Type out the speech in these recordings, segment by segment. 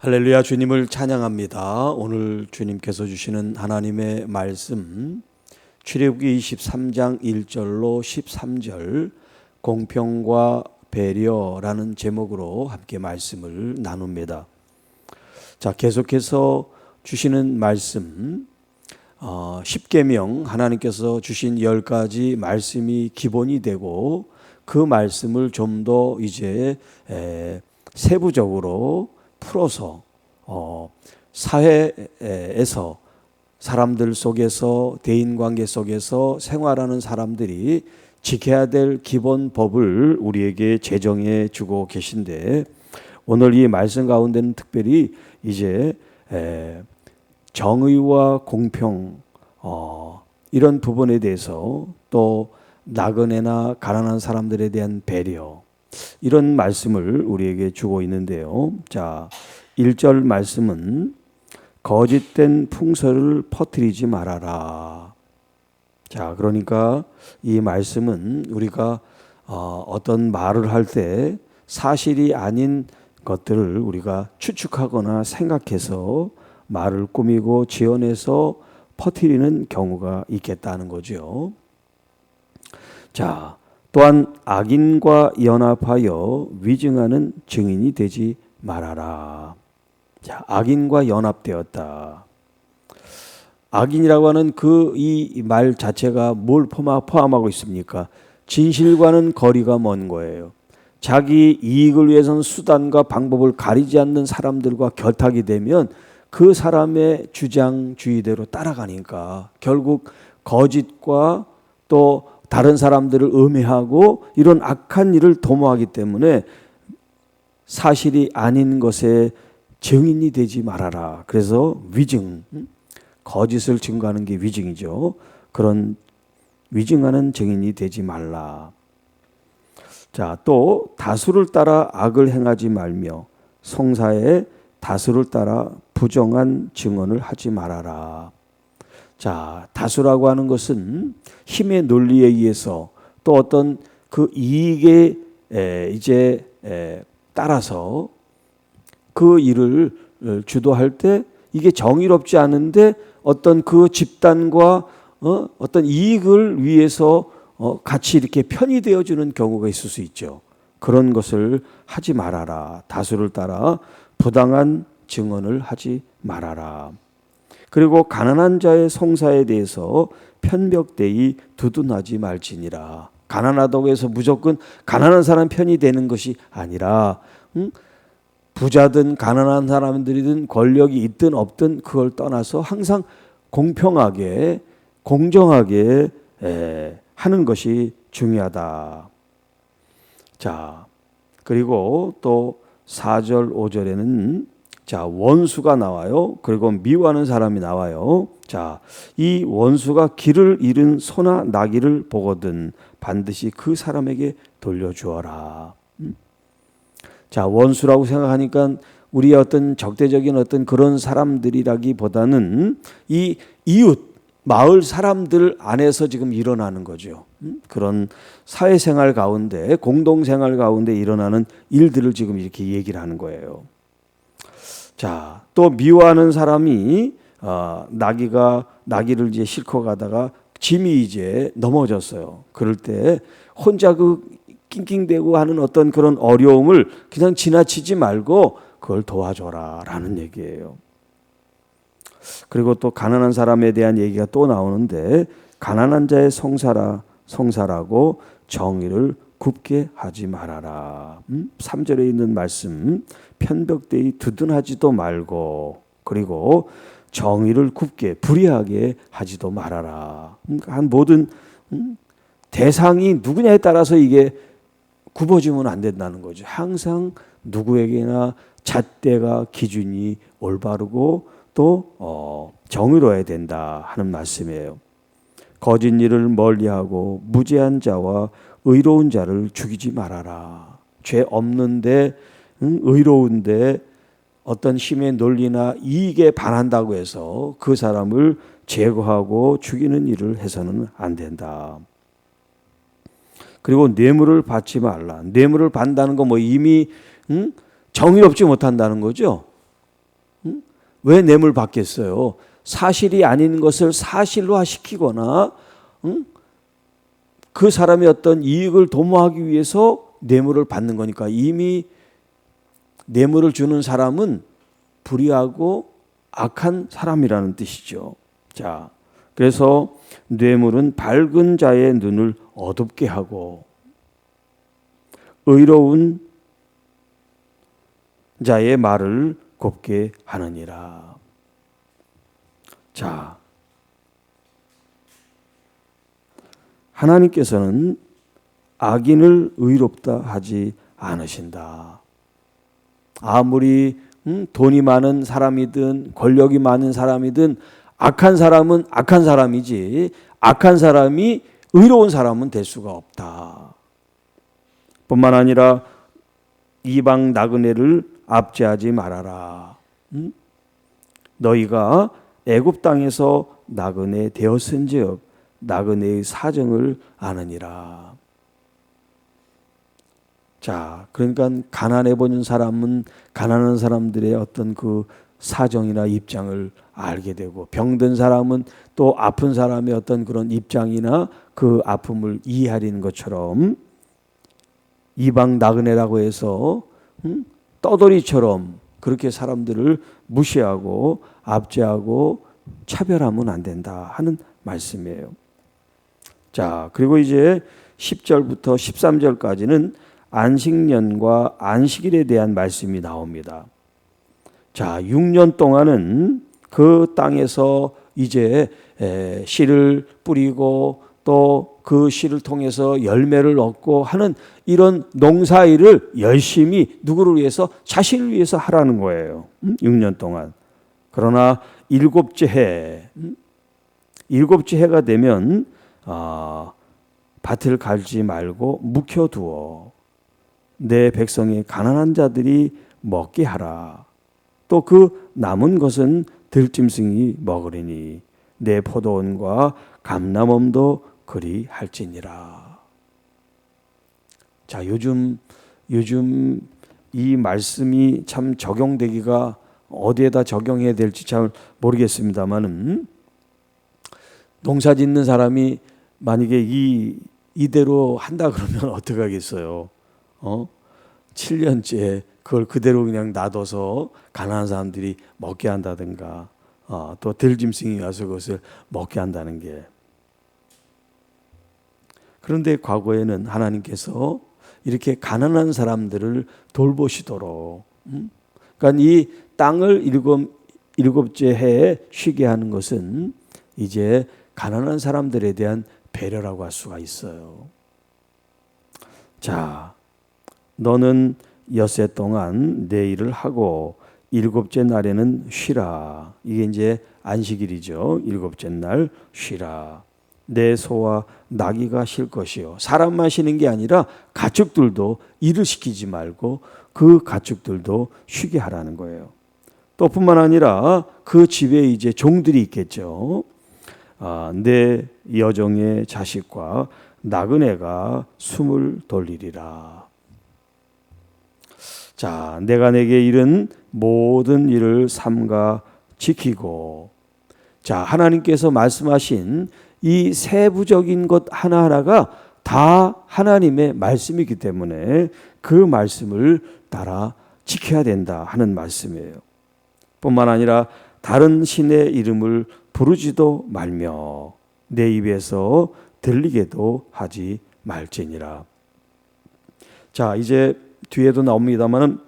할렐루야, 주님을 찬양합니다. 오늘 주님께서 주시는 하나님의 말씀 출애굽기 23장 1절로 13절 공평과 배려라는 제목으로 함께 말씀을 나눕니다. 자, 계속해서 주시는 말씀 10계명, 하나님께서 주신 10가지 말씀이 기본이 되고 그 말씀을 좀 더 이제 세부적으로 풀어서 사회에서 사람들 속에서 대인관계 속에서 생활하는 사람들이 지켜야 될 기본 법을 우리에게 제정해 주고 계신데, 오늘 이 말씀 가운데는 특별히 이제 정의와 공평 이런 부분에 대해서, 또 나그네나 가난한 사람들에 대한 배려, 이런 말씀을 우리에게 주고 있는데요. 자, 1절 말씀은 거짓된 풍설을 퍼뜨리지 말아라. 자, 그러니까 이 말씀은 우리가 어떤 말을 할 때 사실이 아닌 것들을 우리가 추측하거나 생각해서 말을 꾸미고 지어내서 퍼뜨리는 경우가 있겠다는 거죠. 자, 또한 악인과 연합하여 위증하는 증인이 되지 말아라. 자, 악인과 연합되었다. 악인이라고 하는 이 말 자체가 뭘 포함하고 있습니까? 진실과는 거리가 먼 거예요. 자기 이익을 위해서는 수단과 방법을 가리지 않는 사람들과 결탁이 되면 그 사람의 주장주의대로 따라가니까 결국 거짓과 또 다른 사람들을 음해하고 이런 악한 일을 도모하기 때문에 사실이 아닌 것에 증인이 되지 말아라. 그래서 위증, 거짓을 증거하는 게 위증이죠. 그런 위증하는 증인이 되지 말라. 자, 또 다수를 따라 악을 행하지 말며 송사에 다수를 따라 부정한 증언을 하지 말아라. 자, 다수라고 하는 것은 힘의 논리에 의해서 또 어떤 그 이익에 따라서 그 일을 주도할 때 이게 정의롭지 않은데 어떤 그 집단과 어떤 이익을 위해서 같이 이렇게 편이 되어주는 경우가 있을 수 있죠. 그런 것을 하지 말아라. 다수를 따라 부당한 증언을 하지 말아라. 그리고 가난한 자의 송사에 대해서 편벽되이 두둔하지 말지니라. 가난하다고 해서 무조건 가난한 사람 편이 되는 것이 아니라 부자든 가난한 사람들이든 권력이 있든 없든 그걸 떠나서 항상 공평하게 공정하게 하는 것이 중요하다. 자, 그리고 또 4절 5절에는 자, 원수가 나와요. 그리고 미워하는 사람이 나와요. 자, 이 원수가 길을 잃은 소나 나귀를 보거든 반드시 그 사람에게 돌려주어라. 자, 원수라고 생각하니까 우리의 어떤 적대적인 어떤 그런 사람들이라기보다는 이 이웃, 마을 사람들 안에서 지금 일어나는 거죠. 그런 사회생활 가운데, 공동생활 가운데 일어나는 일들을 지금 이렇게 얘기를 하는 거예요. 자, 또 미워하는 사람이 나귀를 이제 싣고 가다가 짐이 이제 넘어졌어요. 그럴 때 혼자 그 낑낑대고 하는 어떤 그런 어려움을 그냥 지나치지 말고 그걸 도와줘라라는 얘기예요. 그리고 또 가난한 사람에 대한 얘기가 또 나오는데 가난한 자의 송사라고 정의를 굽게 하지 말아라. 3절에 있는 말씀 편벽되이 두둔하지도 말고 그리고 정의를 굽게 불의하게 하지도 말아라. 한 모든 대상이 누구냐에 따라서 이게 굽어지면 안 된다는 거죠. 항상 누구에게나 잣대가 기준이 올바르고 또 정의로워야 된다 하는 말씀이에요. 거짓 일을 멀리하고 무죄한 자와 의로운 자를 죽이지 말아라. 죄 없는데 의로운데 어떤 힘의 논리나 이익에 반한다고 해서 그 사람을 제거하고 죽이는 일을 해서는 안 된다. 그리고 뇌물을 받지 말라. 뇌물을 받는다는 거 뭐 이미 정의롭지 못한다는 거죠. 왜 뇌물 받겠어요? 사실이 아닌 것을 사실화 시키거나 그 사람의 어떤 이익을 도모하기 위해서 뇌물을 받는 거니까 이미 뇌물을 주는 사람은 불의하고 악한 사람이라는 뜻이죠. 자, 그래서 뇌물은 밝은 자의 눈을 어둡게 하고 의로운 자의 말을 곱게 하느니라. 자, 하나님께서는 악인을 의롭다 하지 않으신다. 아무리 돈이 많은 사람이든 권력이 많은 사람이든 악한 사람은 악한 사람이지 악한 사람이 의로운 사람은 될 수가 없다. 뿐만 아니라 이방 나그네를 압제하지 말아라. 너희가 애굽 땅에서 나그네 되었은즉 나그네의 사정을 아느니라. 자, 그러니까 가난해 보는 사람은 가난한 사람들의 어떤 그 사정이나 입장을 알게 되고 병든 사람은 또 아픈 사람의 어떤 그런 입장이나 그 아픔을 이해하는 것처럼 이방 나그네라고 해서 떠돌이처럼 그렇게 사람들을 무시하고 압제하고 차별하면 안 된다 하는 말씀이에요. 자, 그리고 이제 10절부터 13절까지는 안식년과 안식일에 대한 말씀이 나옵니다. 자, 6년 동안은 그 땅에서 이제 씨를 뿌리고 또 그 씨를 통해서 열매를 얻고 하는 이런 농사일을 열심히 누구를 위해서? 자신을 위해서 하라는 거예요. 6년 동안. 그러나 일곱째 해가 되면 밭을 갈지 말고 묵혀두어 내 백성의 가난한 자들이 먹게 하라. 또 그 남은 것은 들짐승이 먹으리니 내 포도원과 감람원도 그리 할지니라. 자, 요즘 이 말씀이 참 적용되기가 어디에다 적용해야 될지 잘 모르겠습니다만은 농사 짓는 사람이 만약에 이대로 한다 그러면 어떻게 하겠어요? 7년째 그걸 그대로 그냥 놔둬서 가난한 사람들이 먹게 한다든가 또 들짐승이 와서 그것을 먹게 한다는 게. 그런데 과거에는 하나님께서 이렇게 가난한 사람들을 돌보시도록 그러니까 이 땅을 일곱째 해에 쉬게 하는 것은 이제 가난한 사람들에 대한 배려라고 할 수가 있어요. 자, 너는 엿새 동안 내 일을 하고 일곱째 날에는 쉬라. 이게 이제 안식일이죠. 일곱째 날 쉬라. 내 소와 나귀가 쉴 것이요. 사람만 쉬는 게 아니라 가축들도 일을 시키지 말고 그 가축들도 쉬게 하라는 거예요. 또 뿐만 아니라 그 집에 이제 종들이 있겠죠. 내 여종의 자식과 나그네가 숨을 돌리리라. 자, 내가 내게 이른 모든 일을 삼가 지키고, 자, 하나님께서 말씀하신 이 세부적인 것 하나하나가 다 하나님의 말씀이기 때문에 그 말씀을 따라 지켜야 된다 하는 말씀이에요. 뿐만 아니라 다른 신의 이름을 부르지도 말며 내 입에서 들리게도 하지 말지니라. 자, 이제 뒤에도 나옵니다만은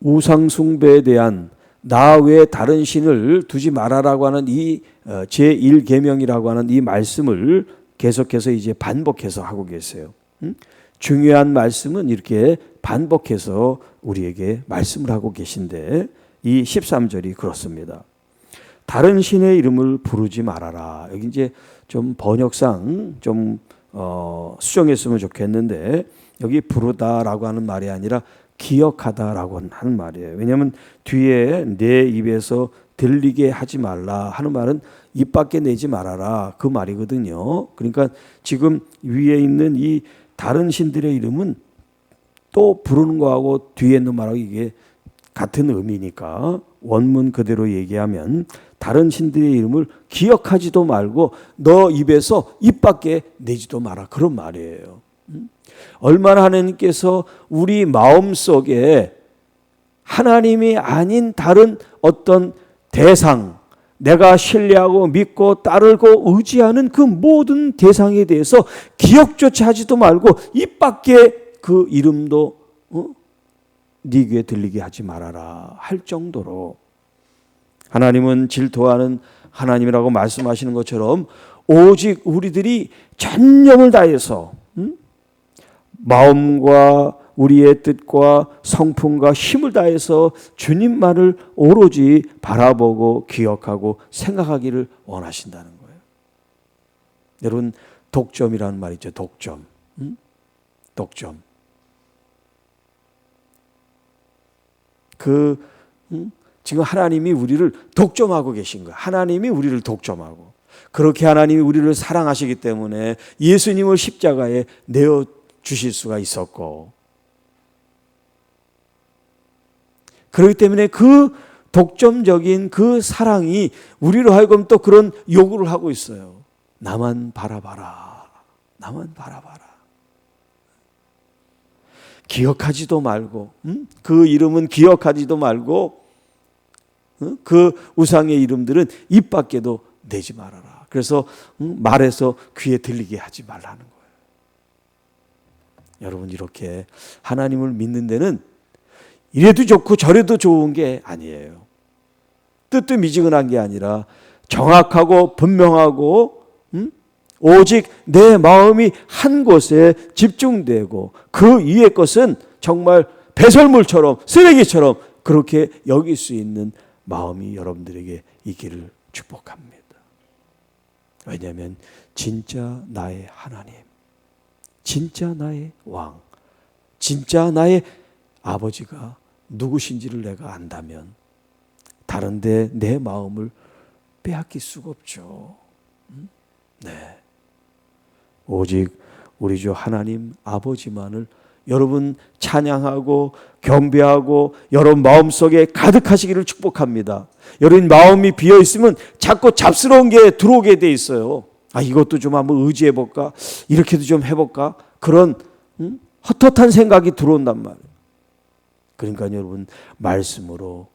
우상 숭배에 대한 나 외에 다른 신을 두지 말아라고 하는 이 제1계명이라고 하는 이 말씀을 계속해서 이제 반복해서 하고 계세요. 중요한 말씀은 이렇게 반복해서 우리에게 말씀을 하고 계신데 이 13절이 그렇습니다. 다른 신의 이름을 부르지 말아라. 여기 이제 좀 번역상 좀 수정했으면 좋겠는데 여기 부르다라고 하는 말이 아니라 기억하다라고 하는 말이에요. 왜냐하면 뒤에 내 입에서 들리게 하지 말라 하는 말은 입 밖에 내지 말아라 그 말이거든요. 그러니까 지금 위에 있는 이 다른 신들의 이름은 또 부르는 거하고 뒤에 있는 말하고 이게 같은 의미니까 원문 그대로 얘기하면 다른 신들의 이름을 기억하지도 말고 너 입에서 입 밖에 내지도 마라, 그런 말이에요. 얼마나 하나님께서 우리 마음속에 하나님이 아닌 다른 어떤 대상, 내가 신뢰하고 믿고 따르고 의지하는 그 모든 대상에 대해서 기억조차 하지도 말고 입 밖에 그 이름도 네 귀에 들리게 하지 말아라 할 정도로 하나님은 질투하는 하나님이라고 말씀하시는 것처럼 오직 우리들이 전념을 다해서 마음과 우리의 뜻과 성품과 힘을 다해서 주님만을 오로지 바라보고 기억하고 생각하기를 원하신다는 거예요. 여러분, 독점이라는 말 있죠. 독점. 독점. 지금 하나님이 우리를 독점하고 계신 거예요. 하나님이 우리를 독점하고. 그렇게 하나님이 우리를 사랑하시기 때문에 예수님을 십자가에 내어 주실 수가 있었고, 그렇기 때문에 그 독점적인 그 사랑이 우리로 하여금 또 그런 요구를 하고 있어요. 나만 바라봐라. 나만 바라봐라. 기억하지도 말고, 그 이름은 기억하지도 말고, 그 우상의 이름들은 입 밖에도 내지 말아라. 그래서 말해서 귀에 들리게 하지 말라는 거예요. 여러분, 이렇게 하나님을 믿는 데는 이래도 좋고 저래도 좋은 게 아니에요. 뜨뜻미지근한 게 아니라 정확하고 분명하고 오직 내 마음이 한 곳에 집중되고 그 위의 것은 정말 배설물처럼 쓰레기처럼 그렇게 여길 수 있는 마음이 여러분들에게 있기를 축복합니다. 왜냐하면 진짜 나의 하나님, 진짜 나의 왕, 진짜 나의 아버지가 누구신지를 내가 안다면 다른데 내 마음을 빼앗길 수가 없죠. 네. 오직 우리 주 하나님 아버지만을 여러분 찬양하고 경배하고 여러분 마음속에 가득하시기를 축복합니다. 여러분 마음이 비어있으면 자꾸 잡스러운 게 들어오게 돼 있어요. 이것도 좀 한번 의지해볼까? 이렇게도 좀 해볼까? 그런 헛헛한 생각이 들어온단 말이에요. 그러니까 여러분 말씀으로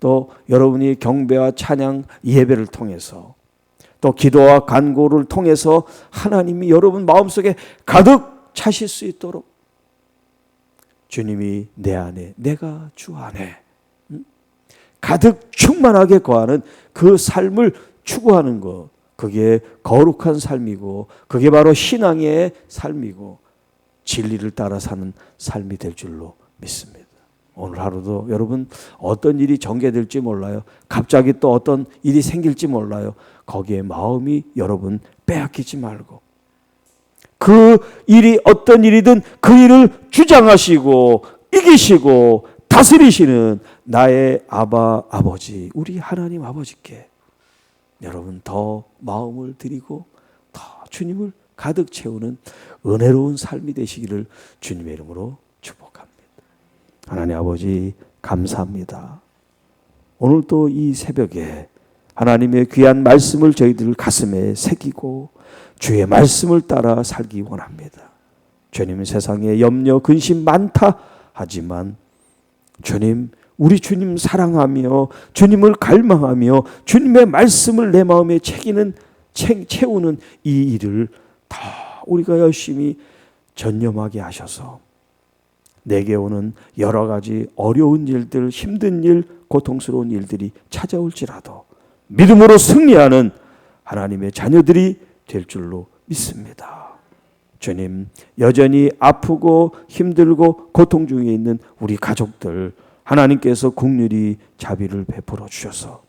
또 여러분이 경배와 찬양 예배를 통해서 또 기도와 간구를 통해서 하나님이 여러분 마음속에 가득 차실 수 있도록 주님이 내 안에 내가 주 안에 가득 충만하게 거하는 그 삶을 추구하는 것, 그게 거룩한 삶이고 그게 바로 신앙의 삶이고 진리를 따라 사는 삶이 될 줄로 믿습니다. 오늘 하루도 여러분 어떤 일이 전개될지 몰라요. 갑자기 또 어떤 일이 생길지 몰라요. 거기에 마음이 여러분 빼앗기지 말고 그 일이 어떤 일이든 그 일을 주장하시고 이기시고 다스리시는 나의 아버지, 우리 하나님 아버지께 여러분 더 마음을 드리고 더 주님을 가득 채우는 은혜로운 삶이 되시기를 주님의 이름으로 축복합니다. 하나님 아버지 감사합니다. 오늘 또 이 새벽에 하나님의 귀한 말씀을 저희들 가슴에 새기고 주의 말씀을 따라 살기 원합니다. 주님, 세상에 염려 근심 많다 하지만 주님, 우리 주님 사랑하며 주님을 갈망하며 주님의 말씀을 내 마음에 채우는 이 일을 다 우리가 열심히 전념하게 하셔서 내게 오는 여러 가지 어려운 일들, 힘든 일, 고통스러운 일들이 찾아올지라도 믿음으로 승리하는 하나님의 자녀들이 될 줄로 믿습니다. 주님, 여전히 아프고 힘들고 고통 중에 있는 우리 가족들 하나님께서 긍휼히 자비를 베풀어 주셔서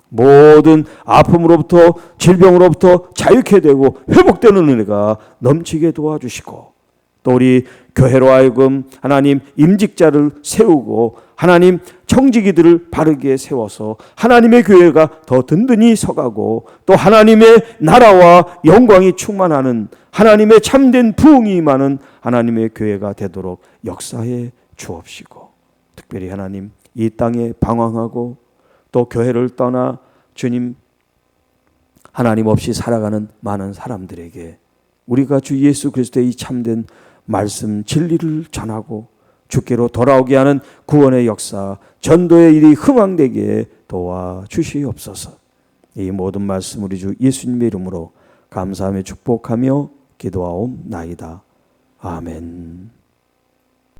모든 아픔으로부터 질병으로부터 자유케 되고 회복되는 은혜가 넘치게 도와주시고 또 우리 교회로 하여금 하나님 임직자를 세우고 하나님 청지기들을 바르게 세워서 하나님의 교회가 더 든든히 서가고 또 하나님의 나라와 영광이 충만하는 하나님의 참된 부흥이 임하는 하나님의 교회가 되도록 역사해 주옵시고 특별히 하나님 이 땅에 방황하고 또 교회를 떠나 주님 하나님 없이 살아가는 많은 사람들에게 우리가 주 예수 그리스도의 이 참된 말씀 진리를 전하고 주께로 돌아오게 하는 구원의 역사, 전도의 일이 흥왕되게 도와주시옵소서. 이 모든 말씀 우리 주 예수님의 이름으로 감사하며 축복하며 기도하옵나이다. 아멘.